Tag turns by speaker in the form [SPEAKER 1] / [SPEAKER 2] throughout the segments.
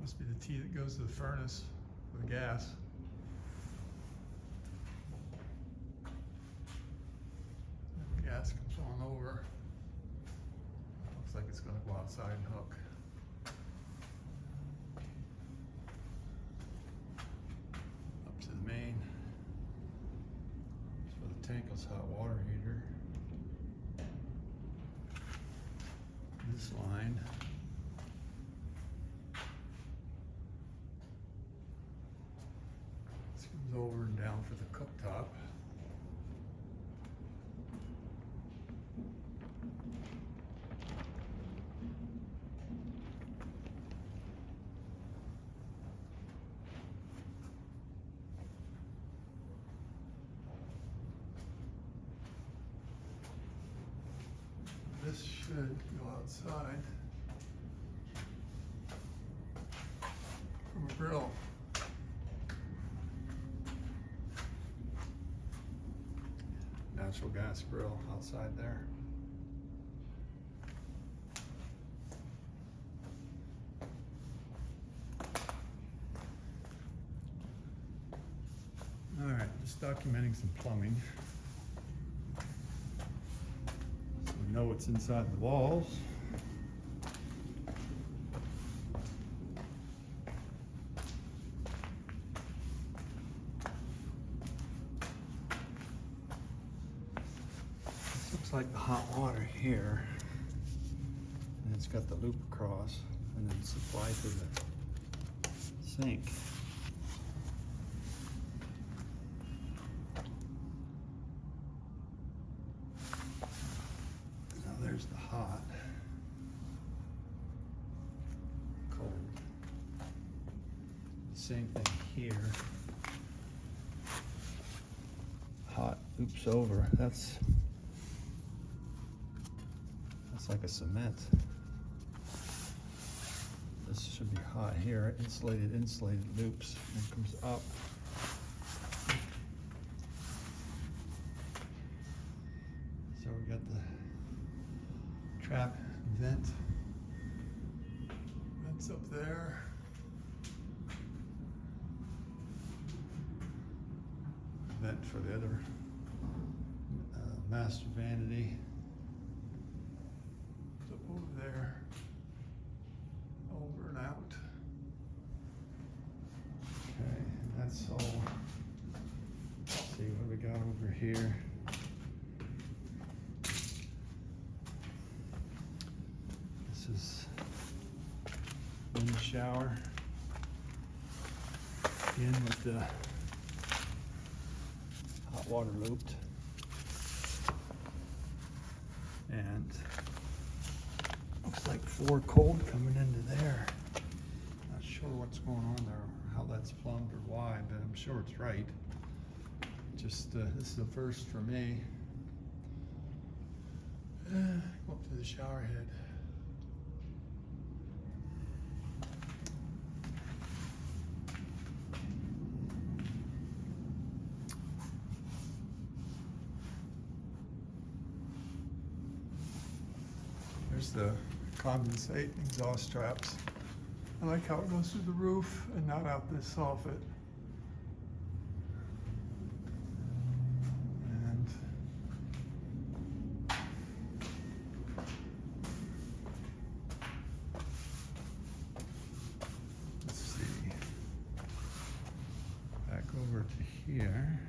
[SPEAKER 1] Must be the T that goes to the furnace for the gas. And the gas comes on over. Looks like it's going to go outside and hook. Up to the main. That's for the tankless hot water heater. This line. This goes over and down for the cooktop. This should go outside from a grill. Natural gas grill outside there. All right, just documenting some plumbing. We know what's inside the walls. This looks like the hot water here, and it's got the loop across, and then supply to the sink. There's the hot, cold. Same thing here. Hot loops over. That's like a cement. This should be hot here. Insulated loops. And it comes up. So we got the trap vents up there. Vent for the other master vanity. It's up over there, over and out. Okay, and that's all. Let's see what we got over here. Is in the shower again with the hot water looped, and looks like 4 cold coming into there. Not sure what's going on there, or how that's plumbed or why, but I'm sure it's right. Just this is the first for me. Go up to the shower head. There's the condensate exhaust traps. I like how it goes through the roof and not out this soffit. And let's see, back over to here.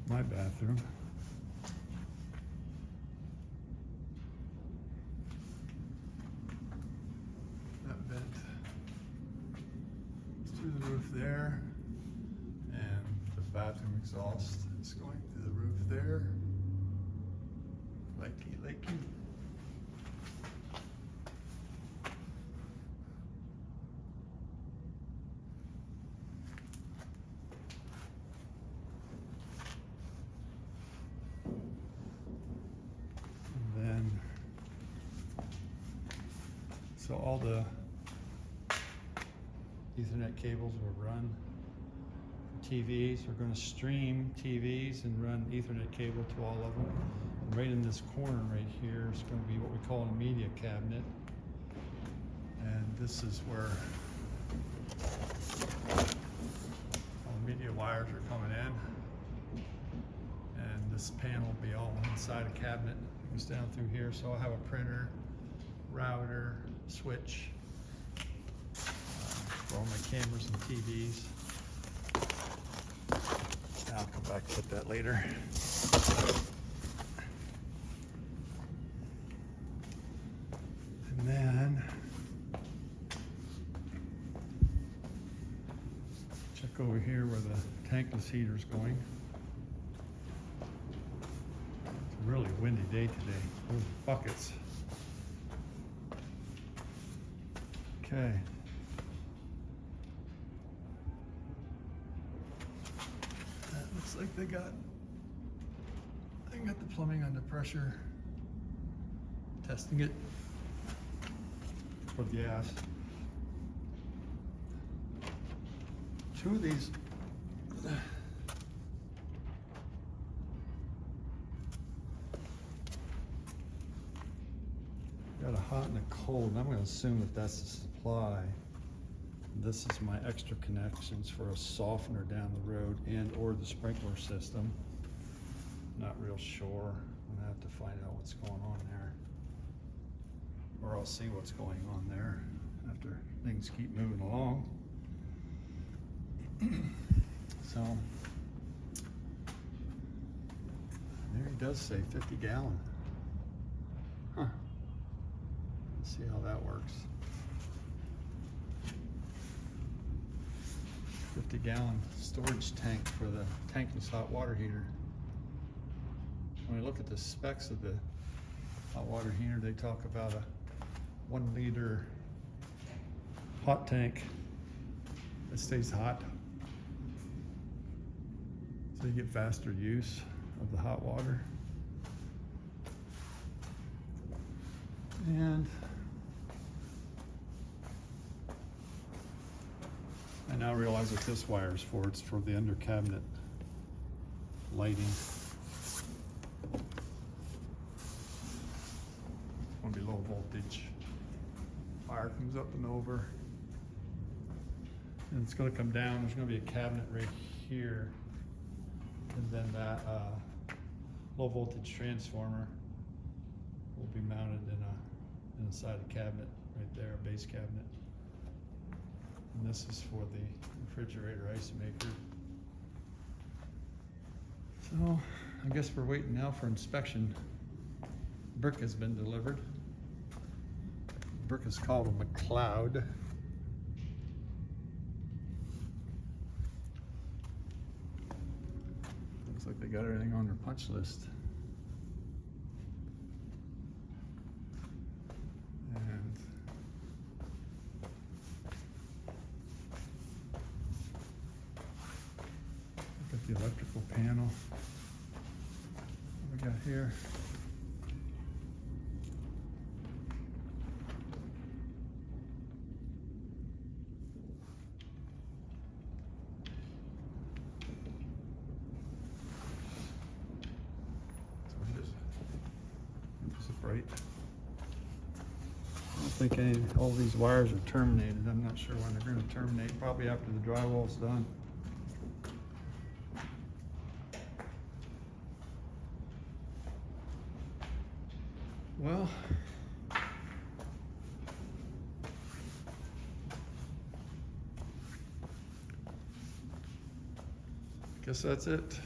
[SPEAKER 1] My bathroom. That vent is through the roof there, and the bathroom exhaust is going through the roof there. Lakey. So all the Ethernet cables were run for TVs. We're going to stream TVs and run Ethernet cable to all of them. And right in this corner right here is going to be what we call a media cabinet. And this is where all the media wires are coming in. And this panel will be all inside a cabinet. It goes down through here. So I'll have a printer, router, switch for all my cameras and TVs. I'll come back and put that later. And then check over here where the tankless heater is going. It's a really windy day today. Those buckets. Okay. Looks like they got the plumbing under pressure. Testing it for gas. Two of these got a hot and a cold, and I'm going to assume that that's the supply. This is my extra connections for a softener down the road and or the sprinkler system. Not real sure. I'm gonna have to find out what's going on there. Or I'll see what's going on there after things keep moving along. So, there he does say 50 gallon. Huh. Let's see how that works. 50-gallon storage tank for the tankless hot water heater. When I look at the specs of the hot water heater, they talk about a 1 liter hot tank that stays hot. So you get faster use of the hot water. And I now realize what this wire is for. It's for the under cabinet lighting. It's going to be low voltage. Wire comes up and over. And it's going to come down. There's going to be a cabinet right here. And then that low voltage transformer will be mounted in the side of the cabinet right there, a base cabinet. And this is for the refrigerator ice maker. So I guess we're waiting now for inspection. Brick has been delivered. Brick is called a McLeod. Looks like they got everything on their punch list. The electrical panel. What we got here? Is it bright? I don't think all these wires are terminated. I'm not sure when they're going to terminate. Probably after the drywall's done. Well, guess that's it.